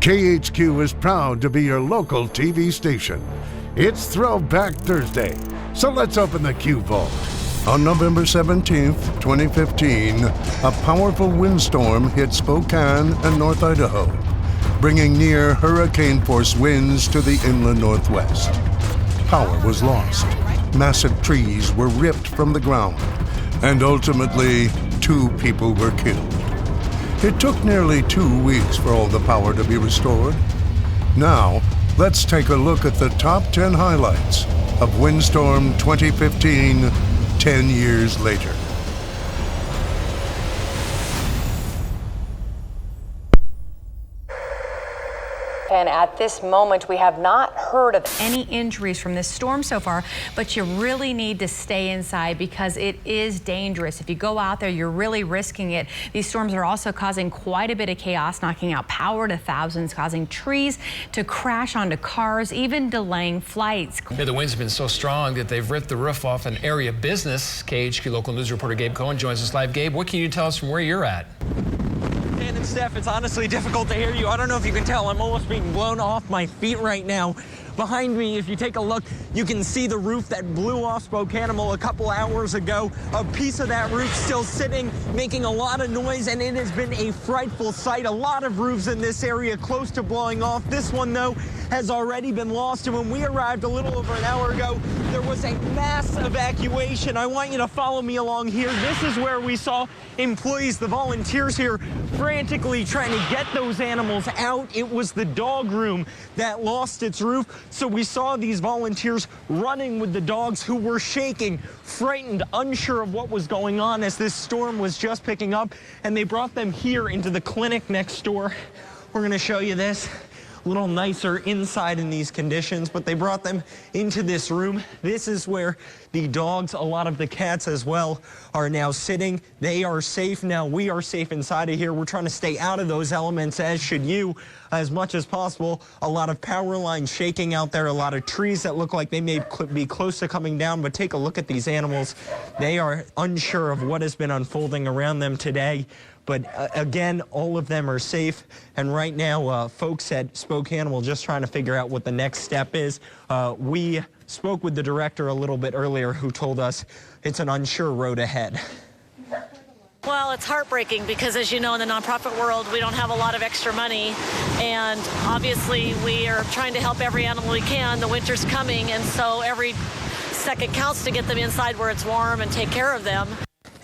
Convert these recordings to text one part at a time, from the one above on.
KHQ is proud to be your local TV station. It's Throwback Thursday, so let's open the Q Vault. On November 17th, 2015, a powerful windstorm hit Spokane and North Idaho, bringing near hurricane-force winds to the inland northwest. Power was lost. Massive trees were ripped from the ground, and ultimately, 2 people were killed. It took nearly 2 weeks for all the power to be restored. Now, let's take a look at the top 10 highlights of Windstorm 2015, 10 years later. And at this moment, we have not heard of any injuries from this storm so far, but you really need to stay inside because it is dangerous. If you go out there, you're really risking it. These storms are also causing quite a bit of chaos, knocking out power to thousands, causing trees to crash onto cars, even delaying flights. Yeah, the winds have been so strong that they've ripped the roof off an area business. KHQ local news reporter Gabe Cohen joins us live. Gabe, what can you tell us from where you're at? And Steph, it's honestly difficult to hear you. I don't know if you can tell, I'm almost being blown off my feet right now. Behind me, if you take a look, you can see the roof that blew off Spokanimal a couple hours ago. A piece of that roof still sitting, making a lot of noise, and it has been a frightful sight. A lot of roofs in this area close to blowing off. This one, though, has already been lost, and when we arrived a little over an hour ago, there was a mass evacuation. I want you to follow me along here. This is where we saw employees, the volunteers here, frantically trying to get those animals out. It was the dog room that lost its roof. So we saw these volunteers running with the dogs who were shaking, frightened, unsure of what was going on as this storm was just picking up. And they brought them here into the clinic next door. We're going to show you this. A little nicer inside in these conditions, but they brought them into this room. This is where the dogs, a lot of the cats as well, are now sitting. They are safe now. We are safe inside of here. We're trying to stay out of those elements, as should you, as much as possible. A lot of power lines shaking out there, a lot of trees that look like they may be close to coming down, but take a look at these animals. They are unsure of what has been unfolding around them today. But again, all of them are safe. And right now, folks at Spokanimal just trying to figure out what the next step is. We spoke with the director a little bit earlier who told us it's an unsure road ahead. Well, it's heartbreaking because, as you know, in the nonprofit world, we don't have a lot of extra money. And obviously, we are trying to help every animal we can. The winter's coming, and so every second counts to get them inside where it's warm and take care of them.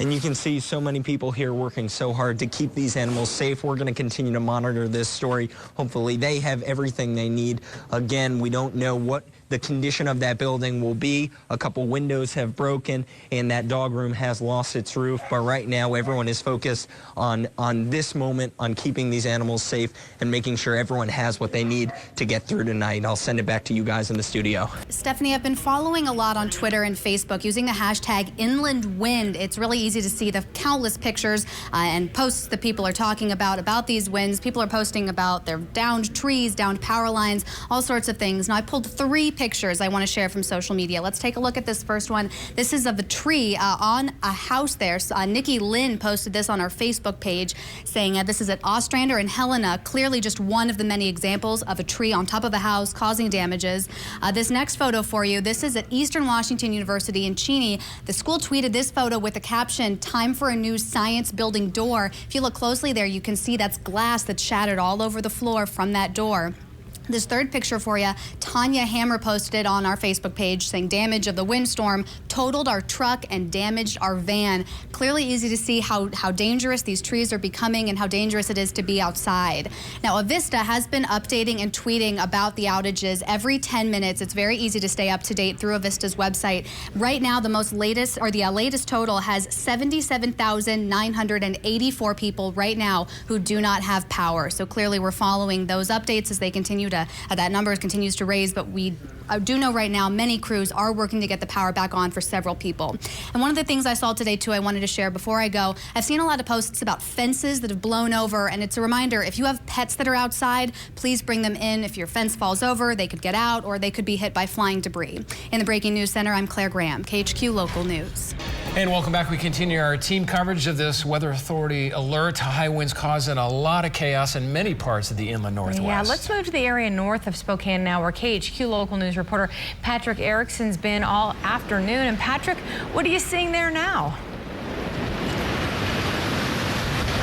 And you can see so many people here working so hard to keep these animals safe. We're going to continue to monitor this story. Hopefully they have everything they need. Again, we don't know what the condition of that building will be. A couple windows have broken and that dog room has lost its roof. But right now, everyone is focused on this moment, on keeping these animals safe and making sure everyone has what they need to get through tonight. I'll send it back to you guys in the studio. Stephanie, I've been following a lot on Twitter and Facebook using the hashtag #InlandWind. It's really easy to see the countless pictures and posts that people are talking about these winds. People are posting about their downed trees, downed power lines, all sorts of things. Now, I pulled 3 pictures I want to share from social media. Let's take a look at this first one. This is of a tree on a house there. Nikki Lynn posted this on our Facebook page saying this is at Ostrander and Helena. Clearly just one of the many examples of a tree on top of a house causing damages. This next photo for you, this is at Eastern Washington University in Cheney. The school tweeted this photo with the caption, "Time for a new science building door." If you look closely there, you can see that's glass that's shattered all over the floor from that door. This third picture for you, Tanya Hammer posted it on our Facebook page saying damage of the windstorm totaled our truck and damaged our van. Clearly easy to see how dangerous these trees are becoming and how dangerous it is to be outside. Now, Avista has been updating and tweeting about the outages every 10 minutes. It's very easy to stay up to date through Avista's website. Right now, the latest total has 77,984 people right now who do not have power. So clearly we're following those updates as they continue to that number continues to raise, but we do know right now many crews are working to get the power back on for several people. And one of the things I saw today too, I wanted to share before I go, I've seen a lot of posts about fences that have blown over, and it's a reminder, if you have pets that are outside, please bring them in. If your fence falls over, they could get out or they could be hit by flying debris. In the Breaking News Center, I'm Claire Graham, KHQ Local News. And welcome back. We continue our team coverage of this Weather Authority alert. High winds causing a lot of chaos in many parts of the inland northwest. Yeah, let's move to the area north of Spokane now, where KHQ Local News reporter Patrick Erickson's been all afternoon. And Patrick, what are you seeing there now?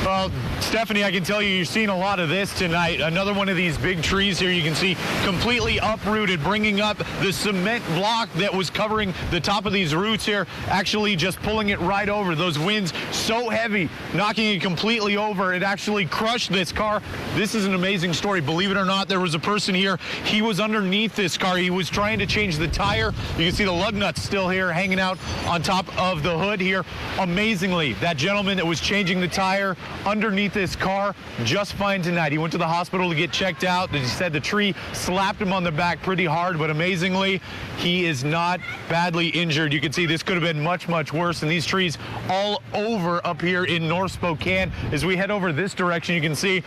Well, Stephanie, I can tell you're seeing a lot of this tonight. Another one of these big trees here you can see completely uprooted, bringing up the cement block that was covering the top of these roots here, actually just pulling it right over. Those winds so heavy, knocking it completely over. It actually crushed this car. This is an amazing story. Believe it or not, there was a person here. He was underneath this car. He was trying to change the tire. You can see the lug nuts still here hanging out on top of the hood here. Amazingly, that gentleman that was changing the tire underneath this car just fine tonight. He went to the hospital to get checked out. He said the tree slapped him on the back pretty hard, but amazingly, he is not badly injured. You can see this could have been much, much worse. And these trees all over up here in North Spokane. As we head over this direction, you can see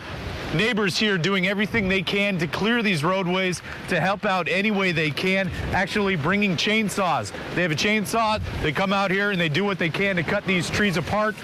neighbors here doing everything they can to clear these roadways, to help out any way they can, actually bringing chainsaws. They have a chainsaw, they come out here and they do what they can to cut these trees apart,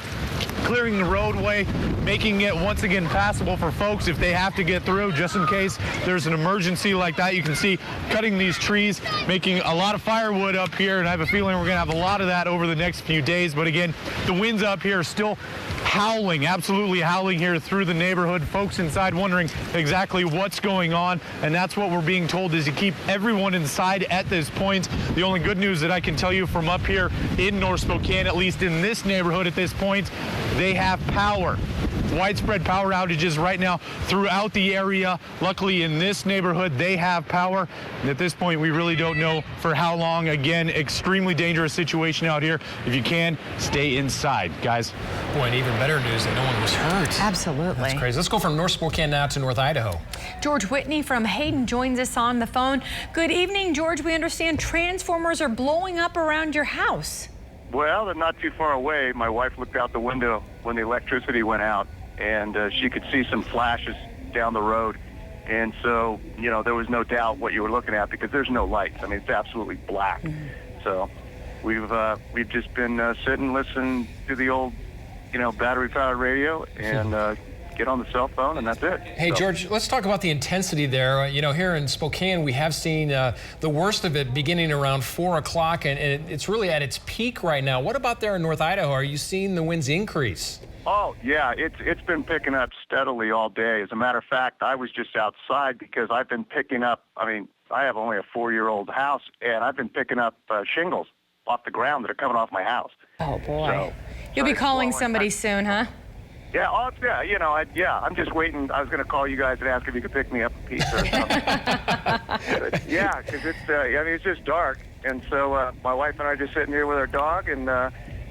clearing the roadway, making it once again passable for folks if they have to get through, just in case there's an emergency like that. You can see cutting these trees, making a lot of firewood up here, and I have a feeling we're going to have a lot of that over the next few days. But again, the winds up here are still howling, absolutely howling here through the neighborhood. Folks inside wondering exactly what's going on, and that's what we're being told, is to keep everyone inside at this point. The only good news that I can tell you from up here in North Spokane, at least in this neighborhood at this point, they have power. Widespread power outages right now throughout the area. Luckily, in this neighborhood, they have power. And at this point, we really don't know for how long. Again, extremely dangerous situation out here. If you can, stay inside, guys. Boy, and even better news that no one was hurt. Absolutely. That's crazy. Let's go from North Spokane now to North Idaho. George Whitney from Hayden joins us on the phone. Good evening, George. We understand transformers are blowing up around your house. Well, they're not too far away. My wife looked out the window when the electricity went out, and she could see some flashes down the road. And so, you know, there was no doubt what you were looking at, because there's no lights. I mean, it's absolutely black. So we've just been sitting, listening to the old, you know, battery-powered radio, and get on the cell phone, and that's it. Hey, George, let's talk about the intensity there. You know, here in Spokane, we have seen the worst of it beginning around 4 o'clock, and it's really at its peak right now. What about there in North Idaho? Are you seeing the winds increase? Oh, yeah, it's been picking up steadily all day. As a matter of fact, I was just outside because I've been picking up, I mean, I have only a 4-year-old house, and I've been picking up shingles off the ground that are coming off my house. Oh, boy. So, You'll be calling somebody soon, huh? Yeah, yeah, you know, I'm just waiting. I was going to call you guys and ask if you could pick me up a pizza or something. Yeah, because I mean, it's just dark. And so my wife and I are just sitting here with our dog, and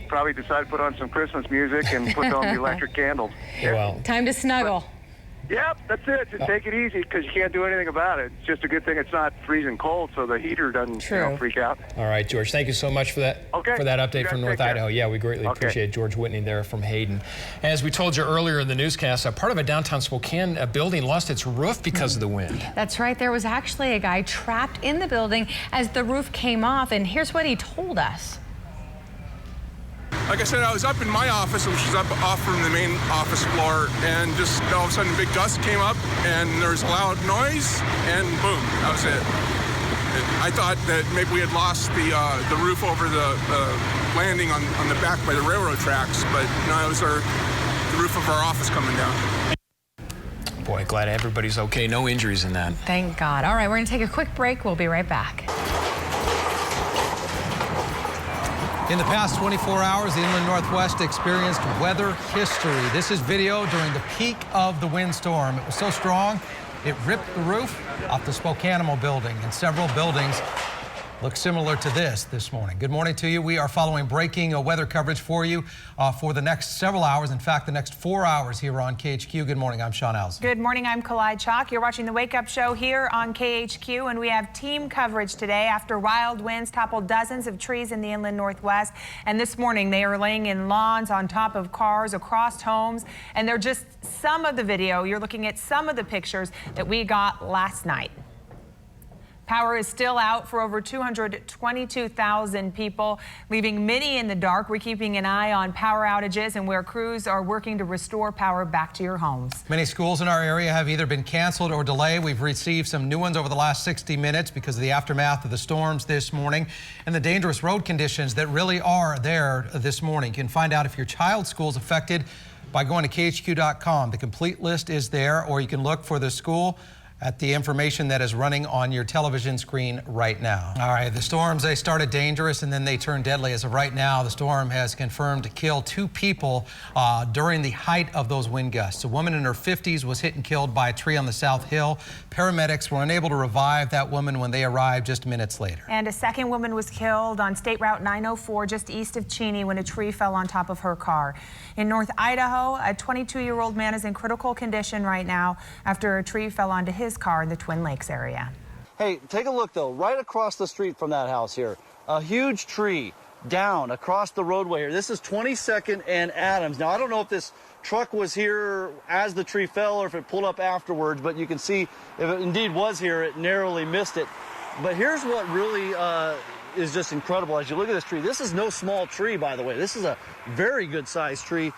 probably decided to put on some Christmas music and put on the electric candles. Yeah. Well, time to snuggle. Yep, that's it. Just take it easy, because you can't do anything about it. It's just a good thing it's not freezing cold, so the heater doesn't freak out. All right, George, thank you so much for that update from North Idaho. Yeah, we greatly appreciate George Whitney there from Hayden. As we told you earlier in the newscast, part of a downtown Spokane building lost its roof because of the wind. That's right. There was actually a guy trapped in the building as the roof came off, and here's what he told us. Like I said, I was up in my office, which is up off from the main office floor, and just all of a sudden a big gust came up, and there was a loud noise, and boom, that was it. I thought that maybe we had lost the roof over the landing on the back by the railroad tracks, but no, it was the roof of our office coming down. Boy, glad everybody's okay. No injuries in that. Thank God. All right, we're going to take a quick break. We'll be right back. In the past 24 hours, the inland Northwest experienced weather history. This is video during the peak of the windstorm. It was so strong, it ripped the roof off the Spokanimal building, and several buildings looks similar to this morning. Good morning to you. We are following breaking weather coverage for you for the next several hours. In fact, the next 4 hours here on KHQ. Good morning. I'm Sean Alves. Good morning. I'm Kalai Chalk. You're watching the Wake Up Show here on KHQ, and we have team coverage today after wild winds toppled dozens of trees in the inland Northwest. And this morning, they are laying in lawns, on top of cars, across homes. And they're just some of the video. You're looking at some of the pictures that we got last night. Power is still out for over 222,000 people, leaving many in the dark. We're keeping an eye on power outages and where crews are working to restore power back to your homes. Many schools in our area have either been canceled or delayed. We've received some new ones over the last 60 minutes because of the aftermath of the storms this morning and the dangerous road conditions that really are there this morning. You can find out if your child's school is affected by going to KHQ.com. The complete list is there, or you can look for the school at the information that is running on your television screen right now. All right, the storms, they started dangerous and then they turned deadly. As of right now, the storm has confirmed to kill 2 people during the height of those wind gusts. A woman in her 50s was hit and killed by a tree on the South Hill. Paramedics were unable to revive that woman when they arrived just minutes later. And a second woman was killed on State Route 904 just east of Cheney when a tree fell on top of her car. In North Idaho, a 22-year-old man is in critical condition right now after a tree fell onto his car in the Twin Lakes area. Hey, take a look though, right across the street from that house here, a huge tree down across the roadway here. This is 22nd and Adams. Now, I don't know if this truck was here as the tree fell or if it pulled up afterwards, but you can see if it indeed was here, it narrowly missed it. But here's what really is just incredible as you look at this tree. This is no small tree, by the way. This is a very good sized tree.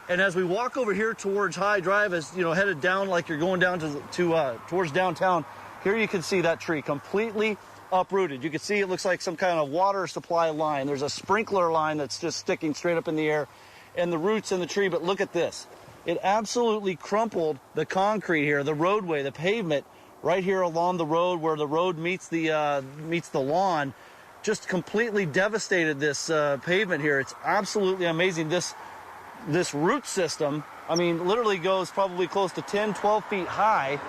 And as we walk over here towards High Drive, as you know, headed down like you're going down towards downtown, here you can see that tree completely uprooted. You can see it looks like some kind of water supply line. There's a sprinkler line that's just sticking straight up in the air, and the roots in the tree. But look at this. It absolutely crumpled the concrete here, the roadway, the pavement right here along the road where the road meets the lawn. Just completely devastated this pavement here. It's absolutely amazing. This root system, I mean, literally goes probably close to 10, 12 feet high,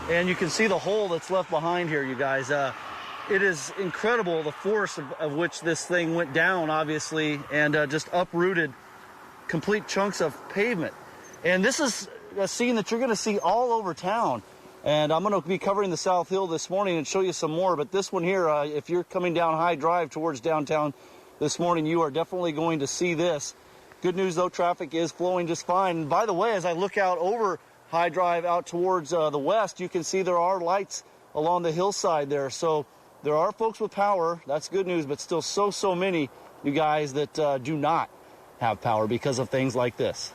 and you can see the hole that's left behind here, you guys. It is incredible the force of which this thing went down, obviously, and just uprooted complete chunks of pavement. And this is a scene that you're going to see all over town. And I'm going to be covering the South Hill this morning and show you some more. But this one here, if you're coming down High Drive towards downtown this morning, you are definitely going to see this. Good news, though, traffic is flowing just fine. And by the way, as I look out over High Drive out towards the west, you can see there are lights along the hillside there. So there are folks with power. That's good news, but still so many, you guys, that do not have power because of things like this.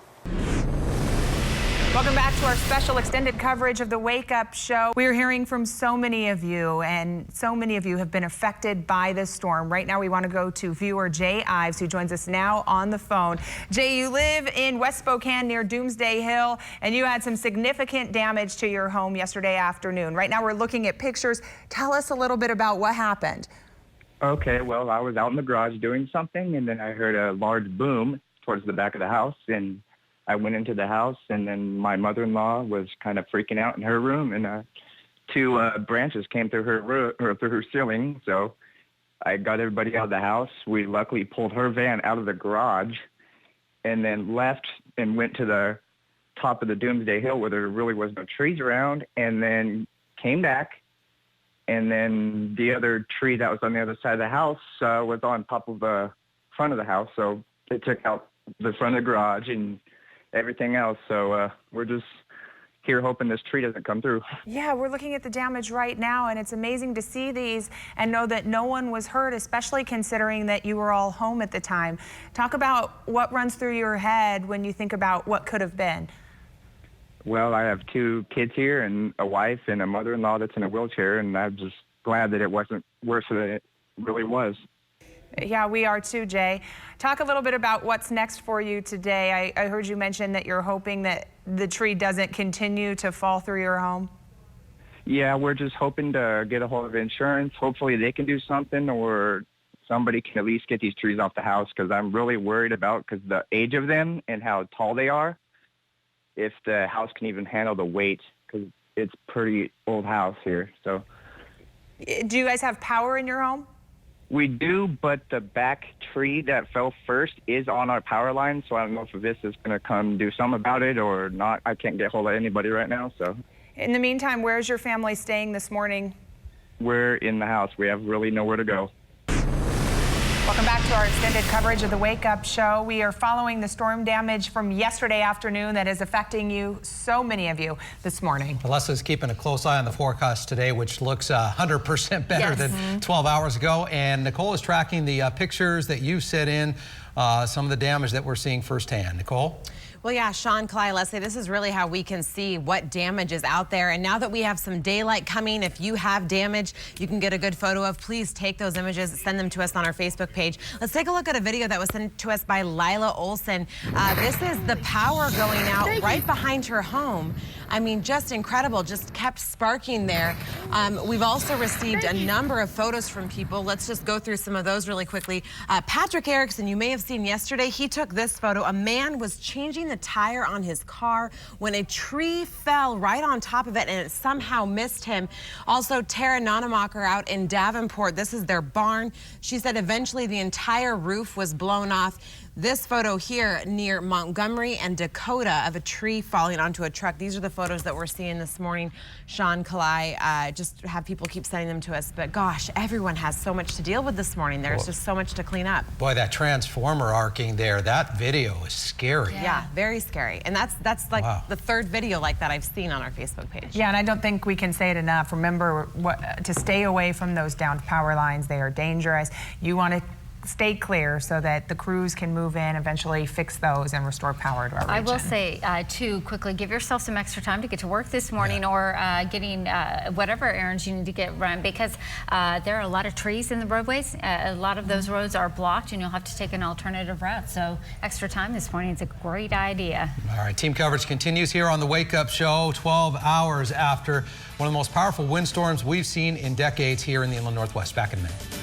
Welcome back to our special extended coverage of the Wake Up Show. We're hearing from so many of you, and so many of you have been affected by this storm. Right now, we want to go to viewer Jay Ives, who joins us now on the phone. Jay, you live in West Spokane near Doomsday Hill, and you had some significant damage to your home yesterday afternoon. Right now, we're looking at pictures. Tell us a little bit about what happened. Okay, well, I was out in the garage doing something, and then I heard a large boom towards the back of the house, and I went into the house, and then my mother-in-law was kind of freaking out in her room, and 2 branches came through her ceiling. So I got everybody out of the house. We luckily pulled her van out of the garage, and then left and went to the top of the Doomsday Hill where there really was no trees around, and then came back. And then the other tree that was on the other side of the house was on top of the front of the house, so it took out the front of the garage and everything else. So we're just here hoping this tree doesn't come through. Yeah, we're looking at the damage right now, and it's amazing to see these and know that no one was hurt, especially considering that you were all home at the time. Talk about what runs through your head when you think about what could have been. Well, I have 2 kids here and a wife and a mother-in-law that's in a wheelchair, and I'm just glad that it wasn't worse than it really was. Yeah, we are too, Jay. Talk a little bit about what's next for you today. I heard you mention that you're hoping that the tree doesn't continue to fall through your home. Yeah, we're just hoping to get a hold of insurance. Hopefully they can do something, or somebody can at least get these trees off the house, because I'm really worried about the age of them and how tall they are, if the house can even handle the weight, because it's a pretty old house here. So, do you guys have power in your home? We do, but the back tree that fell first is on our power line, so I don't know if this is going to come do something about it or not. I can't get hold of anybody right now, so. In the meantime, where's your family staying this morning? We're in the house. We have really nowhere to go. Welcome back to our extended coverage of the Wake Up Show. We are following the storm damage from yesterday afternoon that is affecting you, so many of you, this morning. Alessa's keeping a close eye on the forecast today, which looks 100% better than 12 hours ago. And Nicole is tracking the pictures that you sent in, some of the damage that we're seeing firsthand. Nicole? Well, yeah, Sean, Kalai, Leslie, this is really how we can see what damage is out there. And now that we have some daylight coming, if you have damage you can get a good photo of, please take those images, send them to us on our Facebook page. Let's take a look at a video that was sent to us by Lila Olson. This is the power going out right behind her home. I mean, just incredible, just kept sparking there. We've also received a number of photos from people. Let's just go through some of those really quickly. Patrick Erickson, you may have seen yesterday, he took this photo. A man was changing the tire on his car when a tree fell right on top of it and it somehow missed him. Also, Tara Nonamacher out in Davenport, this is their barn. She said eventually the entire roof was blown off. This photo here near Montgomery and Dakota of a tree falling onto a truck. These are the photos that we're seeing this morning. Sean, Kalai, just have people keep sending them to us. But gosh, everyone has so much to deal with this morning. There's just so much to clean up. Boy, that transformer arcing there, that video is scary. Yeah, very scary. And that's like the third video like that I've seen on our Facebook page. Yeah, and I don't think we can say it enough. Remember to stay away from those downed power lines. They are dangerous. You want to stay clear so that the crews can move in, eventually fix those and restore power to our region. I will say, too, quickly, give yourself some extra time to get to work this morning or getting whatever errands you need to get run, because there are a lot of trees in the roadways. A lot of those roads are blocked and you'll have to take an alternative route. So extra time this morning is a great idea. All right, team coverage continues here on the Wake Up Show, 12 hours after one of the most powerful windstorms we've seen in decades here in the inland Northwest. Back in a minute.